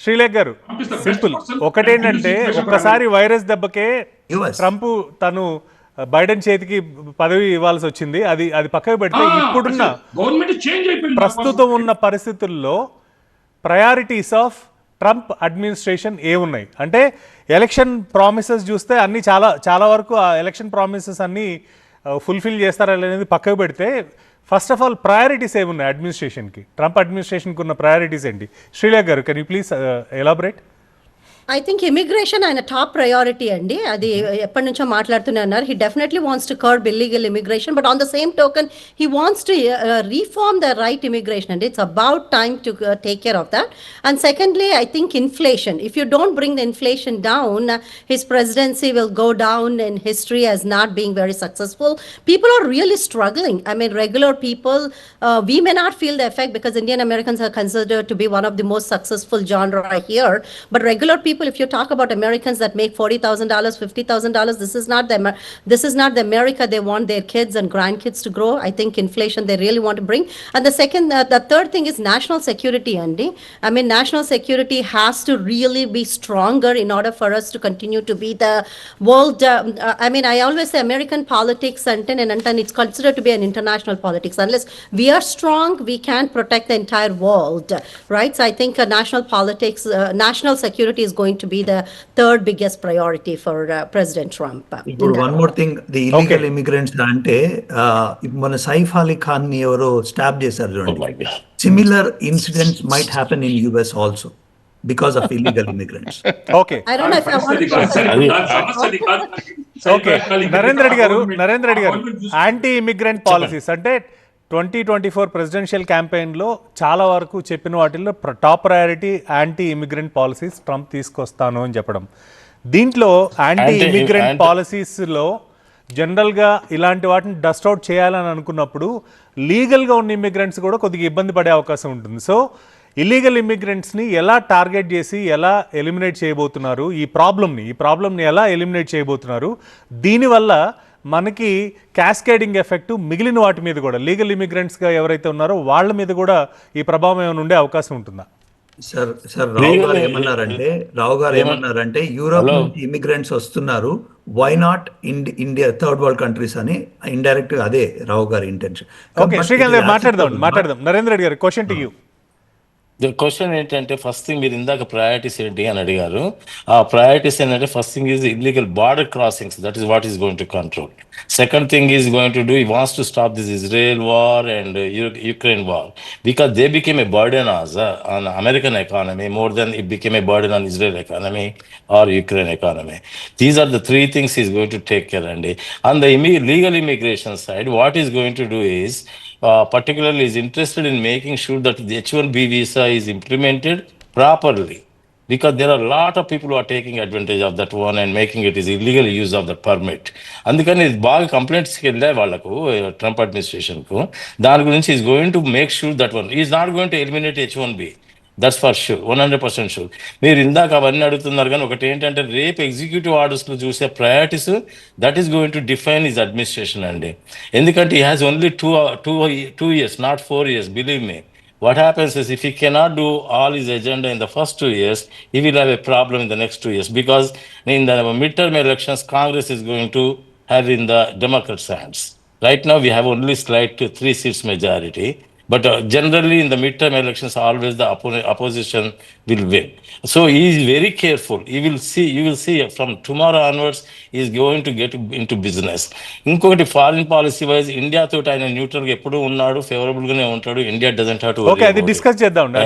శ్రీలేఖ్ గారు సింపుల్ ఒకటేంటంటే ఒక్కసారి వైరస్ దెబ్బకే ట్రంప్ తను బైడెన్ చేతికి పదవి ఇవ్వాల్సి వచ్చింది. అది అది పక్కకు పెడితే ఇప్పుడున్న ప్రస్తుతం ఉన్న పరిస్థితుల్లో ప్రయారిటీస్ ఆఫ్ ట్రంప్ అడ్మినిస్ట్రేషన్ ఏమున్నాయి అంటే ఎలక్షన్ ప్రామిసెస్ చూస్తే అన్ని చాలా చాలా వరకు ఆ ఎలక్షన్ ప్రామిసెస్ అన్ని ఫుల్ఫిల్ చేస్తారా అనేది పక్కకు పెడితే ఫస్ట్ ఆఫ్ ఆల్ ప్రయారిటీస్ ఏమున్నాయి అడ్మినిస్ట్రేషన్కి, ట్రంప్ అడ్మినిస్ట్రేషన్కి ఉన్న ప్రయారిటీస్ ఏంటి? శ్రీలేఖ్ గారు can you please elaborate? I think immigration ఆయన టాప్ ప్రయారిటీ అండి. అది ఎప్పటి నుంచో మాట్లాడుతూనే ఉన్నారు. He definitely wants to curb illegal immigration, but on the same token he wants to reform the right immigration అండి. It's about time to take care of that. And secondly I think inflation, if you don't bring the inflation down, his presidency will go down in history as not being very successful. People are really struggling. I mean, regular people, we may not feel the effect because Indian Americans are considered to be one of the most successful genre here. But regular people, if you talk about Americans that make $40,000, $50,000, this is not the America they want their kids and grandkids to grow. I think inflation they really want to bring. And the third thing is national security, Andy. I mean, national security has to really be stronger in order for us to continue to be the world. I mean, I always say American politics and it's considered to be an international politics. Unless we are strong, we can't protect the entire world, right? So I think national politics, national security is going to be the third biggest priority for President Trump. One more thing, the illegal immigrants ante మన సైఫ్ అలీ ఖాన్ ని ఎవరో stop చేశారు చూడండి. Similar incidents might happen in US also because of illegal immigrants. Okay. I don't know if I want okay, Narendra Reddy గారు anti immigrant policies అంటే 2024 presidential క్యాంపెయిన్లో చాలా వరకు చెప్పిన వాటిల్లో top priority anti immigrant policies Trump తీసుకొస్తాను అని చెప్పడం. దీంట్లో యాంటీ ఇమిగ్రెంట్ పాలసీస్లో జనరల్గా ఇలాంటి వాటిని డస్ట్ అవుట్ చేయాలని అనుకున్నప్పుడు లీగల్గా ఉన్న ఇమిగ్రెంట్స్ కూడా కొద్దిగా ఇబ్బంది పడే అవకాశం ఉంటుంది. సో ఇల్లీగల్ ఇమిగ్రెంట్స్ని ఎలా టార్గెట్ చేసి ఎలా ఎలిమినేట్ చేయబోతున్నారు, ఈ ప్రాబ్లమ్ని ఎలా ఎలిమినేట్ చేయబోతున్నారు, దీనివల్ల మనకి క్యాస్కేడింగ్ ఎఫెక్ట్ మిగిలిన వాటి మీద కూడా లీగల్ ఇమిగ్రెంట్స్గా ఎవరైతే ఉన్నారో వాళ్ళ మీద కూడా ఈ ప్రభావం ఏమైనా ఉండే అవకాశం ఉంటుందా? సార్ రావు గారు ఏమన్నారంటే యూరోప్ నుంచి ఇమిగ్రెంట్స్ వస్తున్నారు, why not India third world countries అని ఇండైరెక్ట్ అదే రావు గారి ఇంటెన్షన్. ఓకే, శ్రీకాంత్ గారు మాట్లాడదాం. నరేంద్ర రెడ్డి గారు క్వశ్చన్ టు యూ. క్వశ్చన్ ఏంటంటే ఫస్ట్ థింగ్ మీరు ఇందాక ప్రయారిటీస్ ఏంటి అని అడిగారు. ఆ ప్రయారిటీస్ ఏంటంటే first thing is illegal border crossings, that is what is going to control. Second thing is going to do, ఈ wants to stop this Israel war and Ukraine war because they became a burden on American economy more than it became a burden on Israel economy are Ukraine economy. These are the three things is going to take care అండి. On the legal immigration side what is going to do is particularly is interested in making sure that the H-1B visa is implemented properly because there are a lot of people who are taking advantage of that one and making it is illegal use of the permit. అందుకని బాగా కంప్లైంట్స్కి వెళ్ళాయి వాళ్ళకు Trump అడ్మినిస్ట్రేషన్కు. దాని గురించి is going to make sure that one is not going to eliminate H-1B. That's for sure, 100% sure. మీరు ఇందాక అవన్నీ అడుగుతున్నారు కానీ ఒకటి ఏంటంటే రేపు ఎగ్జిక్యూటివ్ ఆర్డర్స్లో చూసే priorities that is going to define his administration అండి. ఎందుకంటే he has only two years, not 4 years, believe me. What happens is if he cannot do all his agenda in the first 2 years, he will have a problem in the next 2 years because in the midterm elections, Congress is going to have in the Democrats' hands. Right now, we have only slight 3 seats majority. But generally in the midterm elections, always the opposition will win. So he is very careful. You will see from tomorrow onwards, he is going to get into business. Inkokati foreign policy wise, India tho ayana neutral ga eppudu unnadu, favorable gaane untaadu. India doesn't have to worry. Okay, adi discuss cheddam.